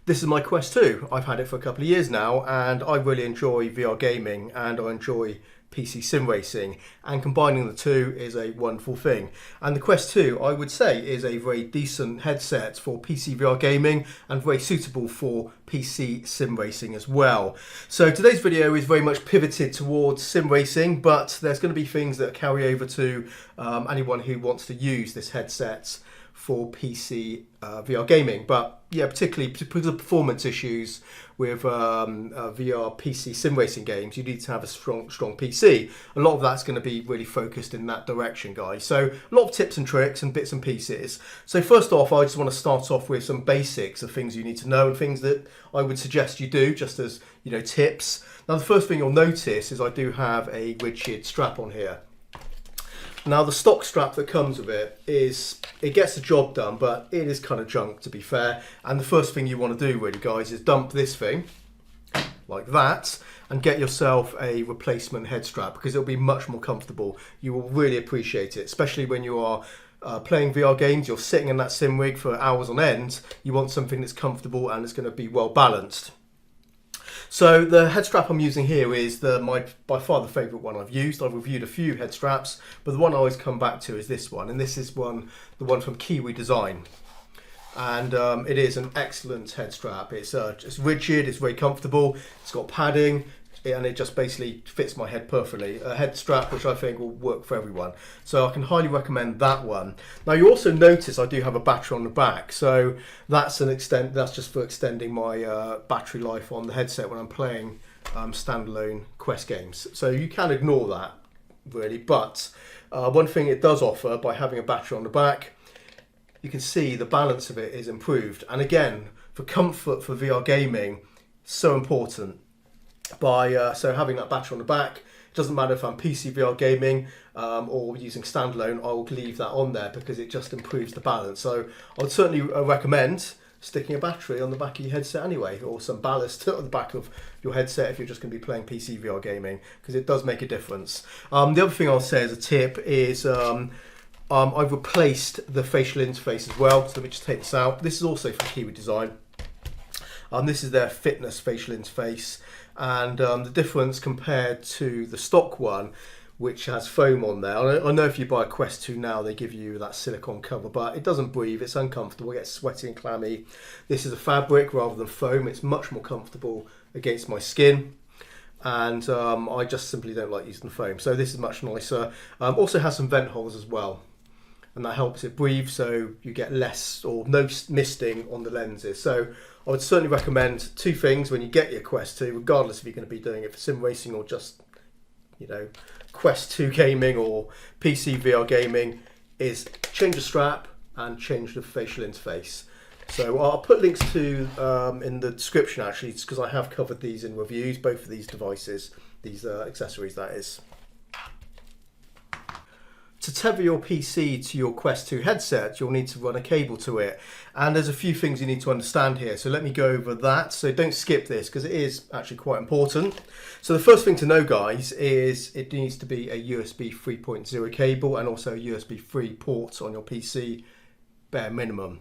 This is my Quest 2. I've had it for a couple of years now and I really enjoy VR gaming and I enjoy PC sim racing, and combining the two is a wonderful thing. And the Quest 2, I would say, is a very decent headset for PCVR gaming and very suitable for PC sim racing as well. So today's video is very much pivoted towards sim racing, but there's going to be things that carry over to anyone who wants to use this headset for PC VR gaming. But yeah, particularly because of performance issues with VR PC sim racing games, you need to have a strong PC. A lot of that's going to be really focused in that direction, guys. So a lot of tips and tricks and bits and pieces. So first off, I just want to start off with some basics of things you need to know and things that I would suggest you do, just as, you know, tips. Now, the first thing you'll notice is I do have a rigid strap on here. Now, the stock strap that comes with it gets the job done, but it is kind of junk, to be fair. And the first thing you want to do, really, guys, is dump this thing like that and get yourself a replacement head strap, because it'll be much more comfortable. You will really appreciate it, especially when you are playing VR games. You're sitting in that sim rig for hours on end. You want something that's comfortable and it's going to be well balanced. So the head strap I'm using here is my by far the favourite one I've used. I've reviewed a few head straps, but the one I always come back to is this one, and this is the one from Kiwi Design. And it is an excellent head strap. It's rigid, it's very comfortable, it's got padding, and it just basically fits my head perfectly. A head strap which I think will work for everyone. So I can highly recommend that one. Now, you also notice I do have a battery on the back, so that's just for extending my battery life on the headset when I'm playing standalone Quest games. So you can ignore that, really. But one thing it does offer by having a battery on the back, you can see the balance of it is improved. And again, for comfort for VR gaming, so important. So having that battery on the back, it doesn't matter if I'm PC VR gaming or using standalone, I'll leave that on there because it just improves the balance. So I would certainly recommend sticking a battery on the back of your headset anyway, or some ballast on the back of your headset if you're just going to be playing PC VR gaming, because it does make a difference. The other thing I'll say as a tip is I've replaced the facial interface as well. So let me just take this out. This is also from Kiwi Design. This is their fitness facial interface, and the difference compared to the stock one, which has foam on there. I know if you buy a Quest 2 now, they give you that silicone cover, but it doesn't breathe, it's uncomfortable, it gets sweaty and clammy. This is a fabric rather than foam. It's much more comfortable against my skin, and I just simply don't like using the foam. So this is much nicer. Also has some vent holes as well, and that helps it breathe, so you get less or no misting on the lenses. So I would certainly recommend two things when you get your Quest 2, regardless if you're going to be doing it for sim racing or just, you know, Quest 2 gaming or PC VR gaming, is change the strap and change the facial interface. So I'll put links to in the description, actually, because I have covered these in reviews, both of these devices, these accessories, that is. To tether your PC to your Quest 2 headset, you'll need to run a cable to it. And there's a few things you need to understand here. So let me go over that. So don't skip this, because it is actually quite important. So the first thing to know, guys, is it needs to be a USB 3.0 cable and also a USB 3 port on your PC, bare minimum.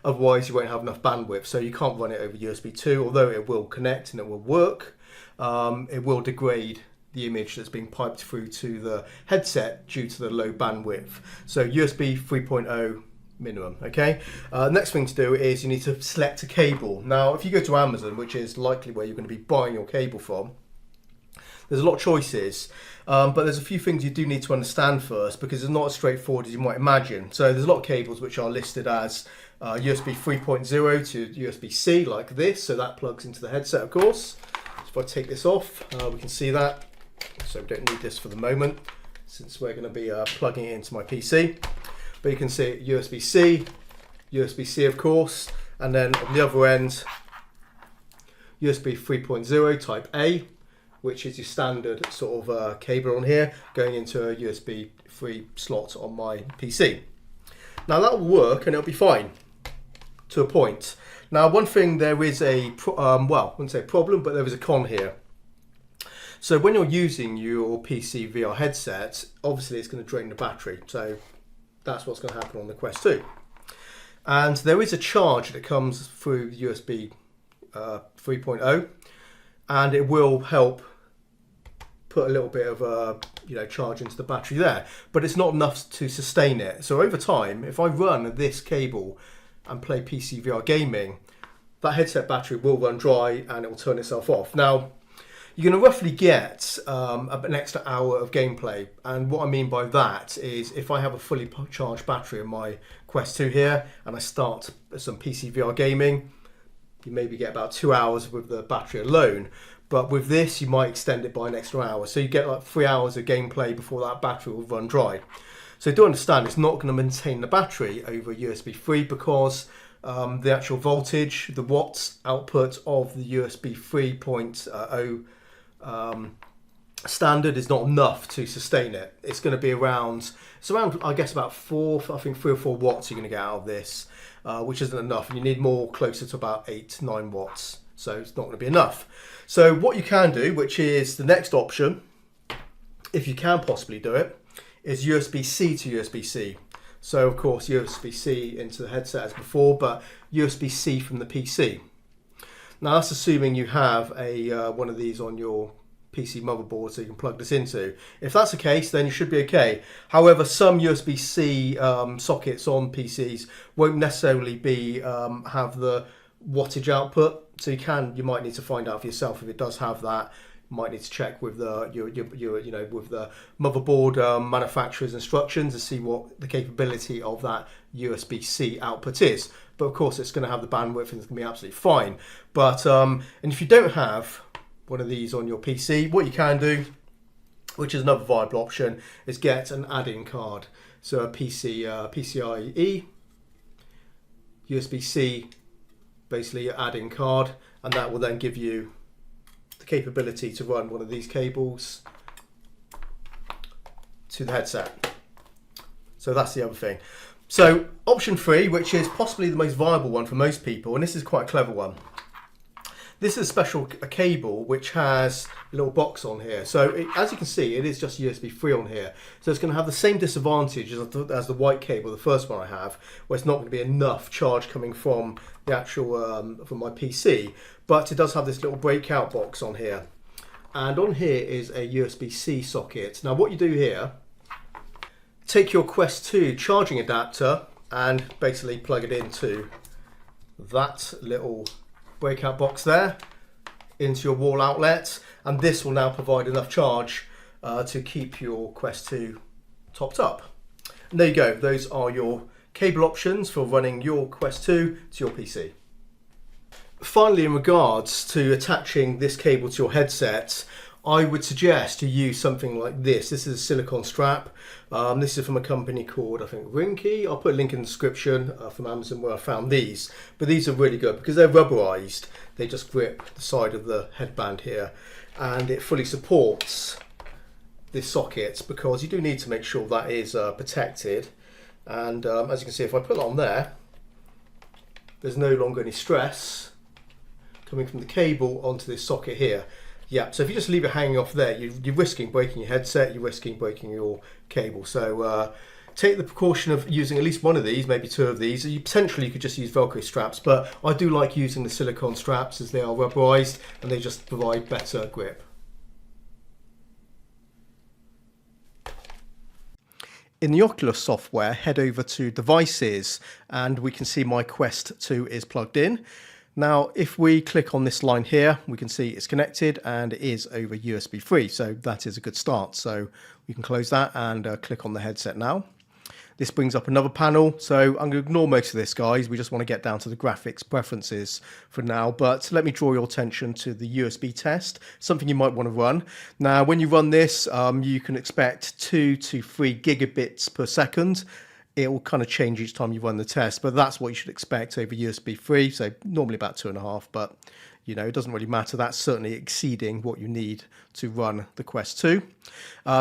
Otherwise, you won't have enough bandwidth. So you can't run it over USB 2, although it will connect and it will work. It will degrade the image that's being piped through to the headset due to the low bandwidth. So USB 3.0 minimum, okay? Next thing to do is you need to select a cable. Now, if you go to Amazon, which is likely where you're going to be buying your cable from, there's a lot of choices, but there's a few things you do need to understand first, because it's not as straightforward as you might imagine. So there's a lot of cables which are listed as USB 3.0 to USB-C, like this, so that plugs into the headset, of course. So if I take this off, we can see that. So we don't need this for the moment, since we're going to be plugging it into my PC. But you can see USB-C, USB-C of course, and then on the other end, USB 3.0 Type A, which is your standard sort of cable on here, going into a USB 3 slot on my PC. Now that will work and it'll be fine, to a point. Now, one thing, there is a, well, I wouldn't say problem, but there is a con here. So when you're using your PC VR headset, obviously it's going to drain the battery. So that's what's going to happen on the Quest 2. And there is a charge that comes through the USB 3.0, and it will help put a little bit of charge into the battery there, but it's not enough to sustain it. So over time, if I run this cable and play PCVR gaming, that headset battery will run dry and it will turn itself off. Now, you're going to roughly get an extra hour of gameplay, and what I mean by that is if I have a fully charged battery in my Quest 2 here and I start some PCVR gaming, you maybe get about 2 hours with the battery alone. But with this, you might extend it by an extra hour. So you get like 3 hours of gameplay before that battery will run dry. So do understand it's not going to maintain the battery over USB 3 because the actual voltage, the watts output of the USB 3.0 standard is not enough to sustain it. It's going to be around, I guess about 3 or 4 watts you're going to get out of this, which isn't enough. And you need more, closer to about 8-9 watts. So it's not going to be enough. So what you can do, which is the next option, if you can possibly do it, is USB-C to USB-C. So of course USB-C into the headset as before, but USB-C from the PC. Now that's assuming you have a one of these on your PC motherboard so you can plug this into. If that's the case, then you should be okay. However, some USB-C sockets on PCs won't necessarily be have the wattage output, so you might need to find out for yourself if it does have that. You might need to check with the with the motherboard manufacturer's instructions to see what the capability of that USB-C output is. But of course, it's going to have the bandwidth and it's going to be absolutely fine. But and if you don't have one of these on your PC, what you can do, which is another viable option, is get an add-in card. So a PCIe, USB-C, basically your add-in card, and that will then give you the capability to run one of these cables to the headset. So that's the other thing. So option 3, which is possibly the most viable one for most people, and this is quite a clever one. This is a cable which has a little box on here. So as you can see, it is just USB 3 on here. So it's going to have the same disadvantage as the white cable, the first one I have, where it's not going to be enough charge coming from the actual from my PC. But it does have this little breakout box on here. And on here is a USB-C socket. Now what you do here, take your Quest 2 charging adapter and basically plug it into that little breakout box there into your wall outlet, and this will now provide enough charge to keep your Quest 2 topped up. And there you go, those are your cable options for running your Quest 2 to your PC. Finally, in regards to attaching this cable to your headset, I would suggest you use something like this. This is a silicone strap. This is from a company called, I think, Rinky. I'll put a link in the description from Amazon where I found these. But these are really good because they're rubberized. They just grip the side of the headband here. And it fully supports this socket because you do need to make sure that is protected. And as you can see, if I put it on there, there's no longer any stress coming from the cable onto this socket here. Yeah, so if you just leave it hanging off there, you're risking breaking your headset, you're risking breaking your cable. So take the precaution of using at least one of these, maybe 2 of these. Potentially you could just use Velcro straps, but I do like using the silicone straps as they are rubberized and they just provide better grip. In the Oculus software, head over to Devices and we can see my Quest 2 is plugged in. Now, if we click on this line here, we can see it's connected and it is over USB 3. So that is a good start. So we can close that and click on the headset now. This brings up another panel. So I'm going to ignore most of this, guys. We just want to get down to the graphics preferences for now. But let me draw your attention to the USB test, something you might want to run. Now, when you run this, you can expect 2 to 3 gigabits per second. It will kind of change each time you run the test, but that's what you should expect over USB 3. So normally about 2.5, but you know, it doesn't really matter. That's certainly exceeding what you need to run the Quest 2.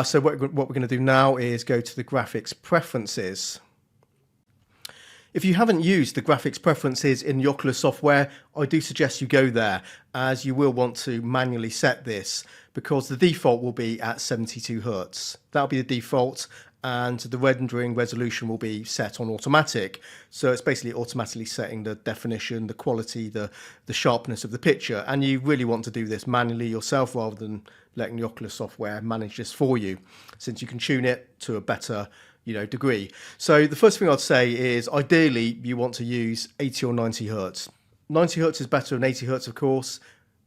So what we're going to do now is go to the graphics preferences. If you haven't used the graphics preferences in the Oculus software, I do suggest you go there, as you will want to manually set this because the default will be at 72 Hz. That'll be the default. and the rendering resolution will be set on automatic. So it's basically automatically setting the definition, the quality, the sharpness of the picture. And you really want to do this manually yourself rather than letting the Oculus software manage this for you, since you can tune it to a better degree. So the first thing I'd say is ideally you want to use 80 or 90 hertz. 90 hertz is better than 80 hertz, of course.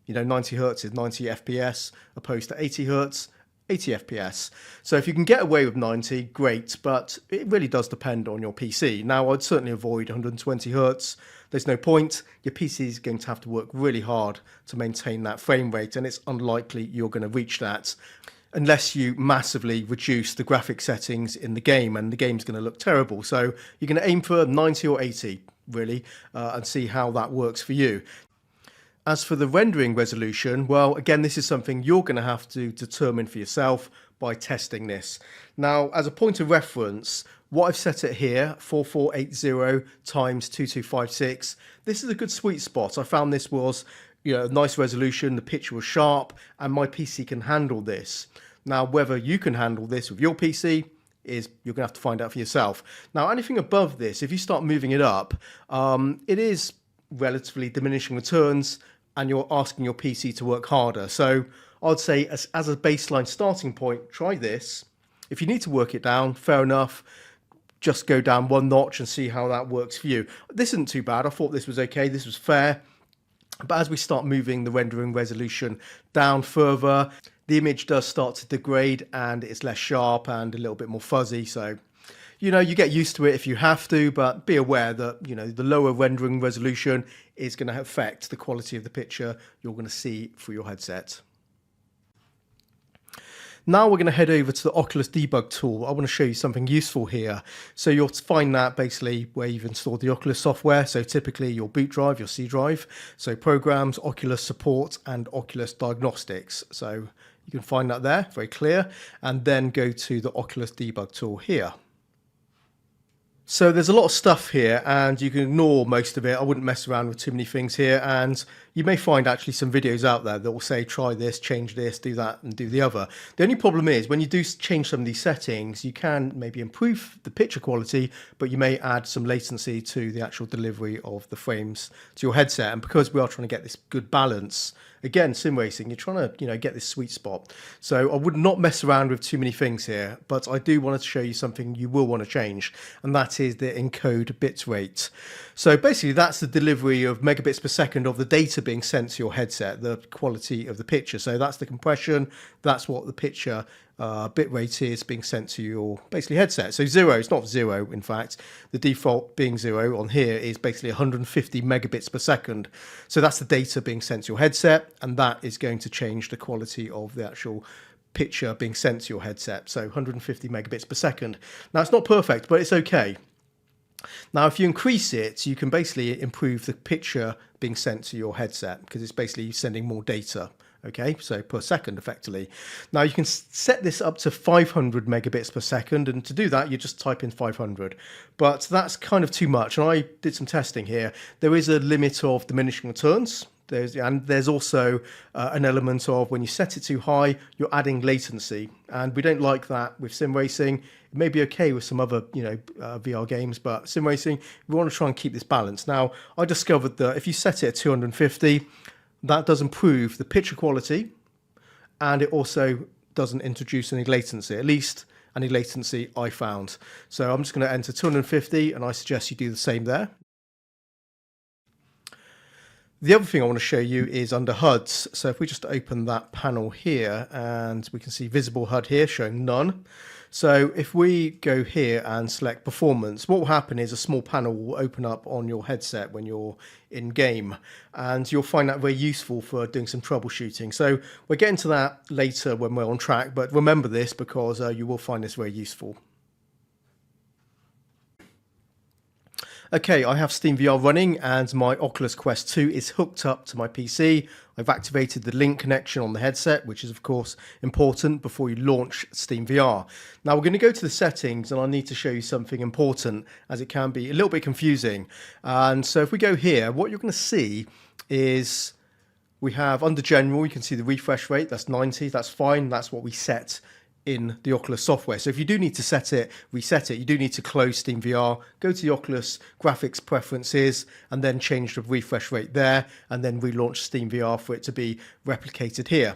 90 hertz is 90 FPS opposed to 80 hertz, 80 FPS. So if you can get away with 90, great, but it really does depend on your PC. Now, I'd certainly avoid 120 hertz. There's no point. Your PC is going to have to work really hard to maintain that frame rate, and it's unlikely you're going to reach that unless you massively reduce the graphic settings in the game, and the game's going to look terrible. So you're going to aim for 90 or 80, really, and see how that works for you. As for the rendering resolution, well, again, this is something you're going to have to determine for yourself by testing this. Now, as a point of reference, what I've set it here, 4480 times 2256, this is a good sweet spot. I found this was, a nice resolution, the picture was sharp, and my PC can handle this. Now, whether you can handle this with your PC is you're going to have to find out for yourself. Now, anything above this, if you start moving it up, it is relatively diminishing returns, and you're asking your PC to work harder. So I'd say as a baseline starting point, try this. If you need to work it down, fair enough. Just go down one notch and see how that works for you. This isn't too bad. I thought this was okay. This was fair. But as we start moving the rendering resolution down further, the image does start to degrade and it's less sharp and a little bit more fuzzy. So you get used to it if you have to, but be aware that, the lower rendering resolution is going to affect the quality of the picture you're going to see through your headset. Now we're going to head over to the Oculus debug tool. I want to show you something useful here. So you'll find that basically where you've installed the Oculus software. So typically your boot drive, your C drive. So programs, Oculus support, and Oculus diagnostics. So you can find that there, very clear. And then go to the Oculus debug tool here. So there's a lot of stuff here and you can ignore most of it. I wouldn't mess around with too many things here, and you may find actually some videos out there that will say try this, change this, do that and do the other. The only problem is when you do change some of these settings, you can maybe improve the picture quality, but you may add some latency to the actual delivery of the frames to your headset. And because we are trying to get this good balance, again, sim racing, you're trying to get this sweet spot. So I would not mess around with too many things here, but I do want to show you something you will want to change, and that is the encode bitrate. So basically that's the delivery of megabits per second of the data being sent to your headset, the quality of the picture. So that's the compression, that's what the picture bitrate is being sent to your basically headset. So zero, it's not zero in fact, the default being zero on here is basically 150 megabits per second. So that's the data being sent to your headset, and that is going to change the quality of the actual picture being sent to your headset. So 150 megabits per second. Now it's not perfect, but it's okay. Now if you increase it, you can basically improve the picture being sent to your headset because it's basically sending more data. Okay, so per second effectively. Now you can set this up to 500 megabits per second, and to do that you just type in 500, but that's kind of too much, and I did some testing here. There is a limit of diminishing returns. There's also an element of when you set it too high, you're adding latency, and we don't like that with sim racing. It may be okay with some other VR games, but sim racing, we want to try and keep this balance. Now I discovered that if you set it at 250, that does improve the picture quality, and it also doesn't introduce any latency, at least any latency I found. So I'm just going to enter 250, and I suggest you do the same there. The other thing I want to show you is under HUDs. So if we just open that panel here, and we can see visible HUD here showing none. So if we go here and select performance, what will happen is a small panel will open up on your headset when you're in game, and you'll find that very useful for doing some troubleshooting. So we'll get into that later when we're on track, but remember this because you will find this very useful. Okay, I have SteamVR running and my Oculus Quest 2 is hooked up to my PC. I've activated the link connection on the headset, which is of course important before you launch SteamVR. Now we're going to go to the settings, and I need to show you something important as it can be a little bit confusing. And so if we go here, what you're going to see is we have under general, you can see the refresh rate, that's 90, that's fine, that's what we set in the Oculus software. So if you do need to reset it, you do need to close SteamVR, go to the Oculus graphics preferences, and then change the refresh rate there, and then relaunch SteamVR for it to be replicated here.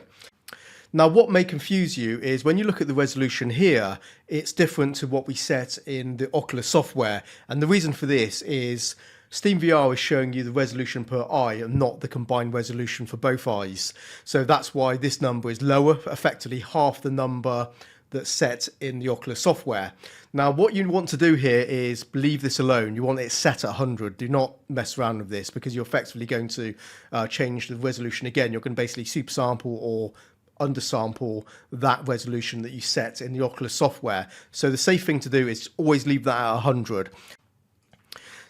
Now, what may confuse you is when you look at the resolution here, it's different to what we set in the Oculus software. And the reason for this is SteamVR is showing you the resolution per eye and not the combined resolution for both eyes. So that's why this number is lower, effectively half the number that's set in the Oculus software. Now, what you want to do here is leave this alone. You want it set at 100. Do not mess around with this because you're effectively going to change the resolution again. You're going to basically supersample or undersample that resolution that you set in the Oculus software. So the safe thing to do is always leave that at 100.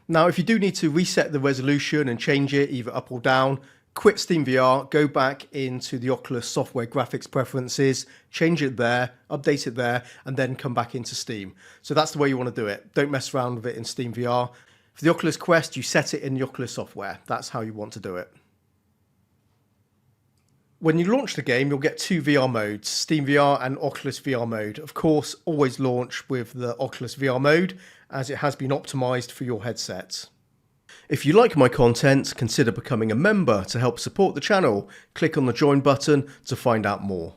Now, if you do need to reset the resolution and change it either up or down, quit SteamVR, go back into the Oculus software graphics preferences, change it there, update it there, and then come back into Steam. So that's the way you want to do it. Don't mess around with it in SteamVR. For the Oculus Quest, you set it in the Oculus software. That's how you want to do it. When you launch the game, you'll get two VR modes, SteamVR and Oculus VR mode. Of course, always launch with the Oculus VR mode, as it has been optimized for your headset. If you like my content, consider becoming a member to help support the channel. Click on the join button to find out more.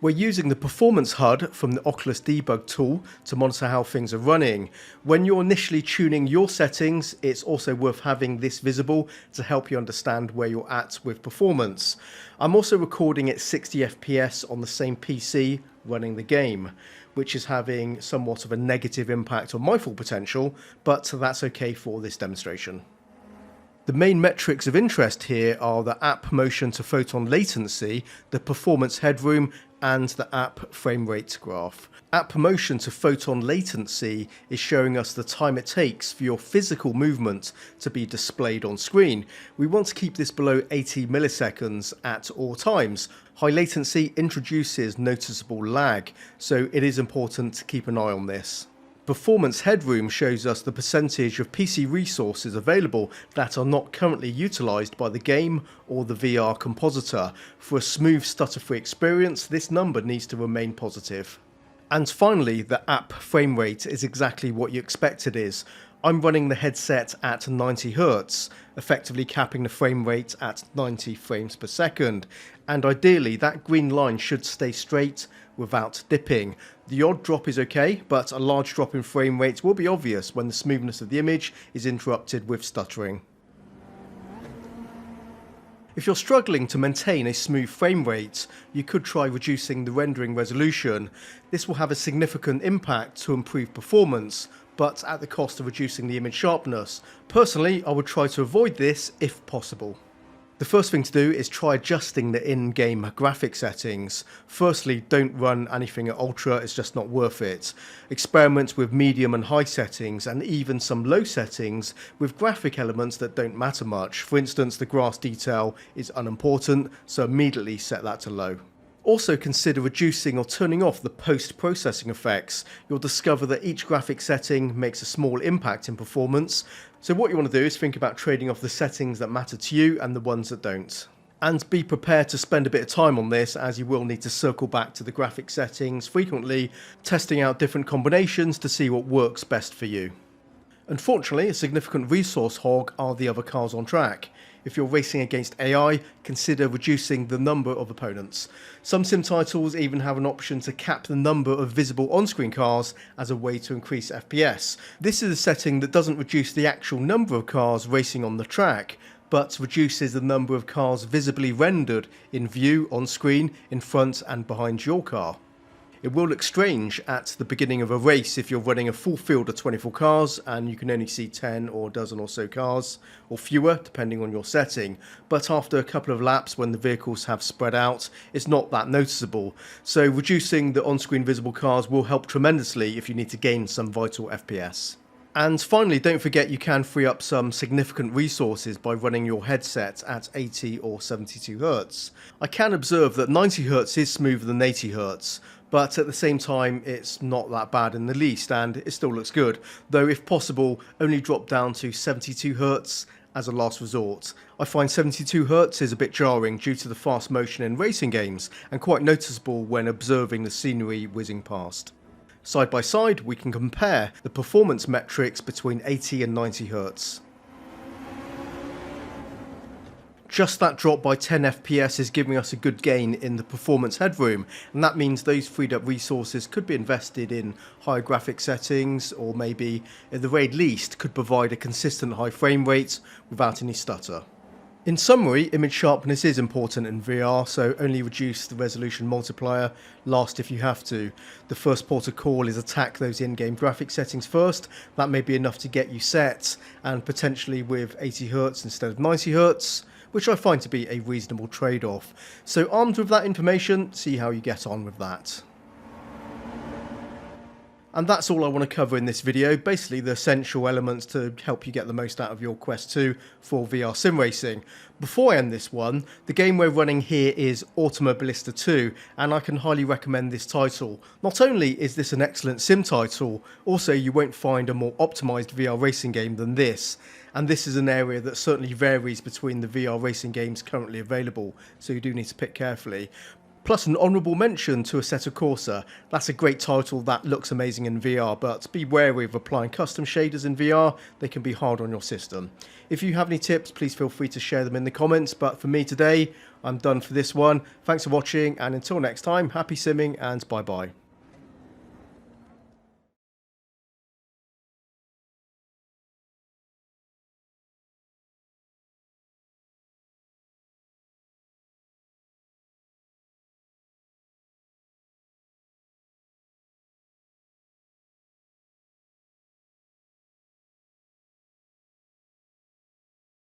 We're using the Performance HUD from the Oculus Debug tool to monitor how things are running. When you're initially tuning your settings, it's also worth having this visible to help you understand where you're at with performance. I'm also recording at 60 FPS on the same PC running the game, which is having somewhat of a negative impact on my full potential, but that's okay for this demonstration. The main metrics of interest here are the app motion to photon latency, the performance headroom, and the app frame rate graph. App motion to photon latency is showing us the time it takes for your physical movement to be displayed on screen. We want to keep this below 80 milliseconds at all times. High latency introduces noticeable lag, so it is important to keep an eye on this. Performance headroom shows us the percentage of PC resources available that are not currently utilised by the game or the VR compositor. For a smooth stutter-free experience, this number needs to remain positive. And finally, the app frame rate is exactly what you expect it is. I'm running the headset at 90 Hz, effectively capping the frame rate at 90 frames per second. And ideally, that green line should stay straight without dipping. The odd drop is okay, but a large drop in frame rate will be obvious when the smoothness of the image is interrupted with stuttering. If you're struggling to maintain a smooth frame rate, you could try reducing the rendering resolution. This will have a significant impact to improve performance, but at the cost of reducing the image sharpness. Personally, I would try to avoid this if possible. The first thing to do is try adjusting the in-game graphic settings. Firstly, don't run anything at ultra, it's just not worth it. Experiment with medium and high settings and even some low settings with graphic elements that don't matter much. For instance, the grass detail is unimportant, so immediately set that to low. Also consider reducing or turning off the post-processing effects. You'll discover that each graphic setting makes a small impact in performance. So what you want to do is think about trading off the settings that matter to you and the ones that don't. And be prepared to spend a bit of time on this, as you will need to circle back to the graphic settings frequently, testing out different combinations to see what works best for you. Unfortunately, a significant resource hog are the other cars on track. If you're racing against AI, consider reducing the number of opponents. Some sim titles even have an option to cap the number of visible on-screen cars as a way to increase FPS. This is a setting that doesn't reduce the actual number of cars racing on the track, but reduces the number of cars visibly rendered in view on screen in front and behind your car. It will look strange at the beginning of a race if you're running a full field of 24 cars and you can only see 10 or a dozen or so cars, or fewer depending on your setting, but after a couple of laps when the vehicles have spread out, it's not that noticeable. So reducing the on-screen visible cars will help tremendously if you need to gain some vital FPS. And finally, don't forget you can free up some significant resources by running your headset at 80 or 72 Hz. I can observe that 90 Hz is smoother than 80 Hz, but at the same time it's not that bad in the least, and it still looks good, though if possible only drop down to 72Hz as a last resort. I find 72Hz is a bit jarring due to the fast motion in racing games, and quite noticeable when observing the scenery whizzing past. Side by side we can compare the performance metrics between 80 and 90Hz. Just that drop by 10 FPS is giving us a good gain in the performance headroom, and that means those freed up resources could be invested in higher graphic settings, or maybe at the very least could provide a consistent high frame rate without any stutter. In summary, image sharpness is important in VR, so only reduce the resolution multiplier, last if you have to. The first port of call is attack those in-game graphic settings first. That may be enough to get you set, and potentially with 80Hz instead of 90Hz, which I find to be a reasonable trade-off. So armed with that information, see how you get on with that. And that's all I want to cover in this video, basically the essential elements to help you get the most out of your Quest 2 for VR sim racing. Before I end this one, the game we're running here is Automobilista 2, and I can highly recommend this title. Not only is this an excellent sim title, also you won't find a more optimised VR racing game than this. And this is an area that certainly varies between the VR racing games currently available, so you do need to pick carefully. Plus an honourable mention to Assetto Corsa. That's a great title that looks amazing in VR, but be wary of applying custom shaders in VR, they can be hard on your system. If you have any tips, please feel free to share them in the comments, but for me today, I'm done for this one. Thanks for watching, and until next time, happy simming and bye bye.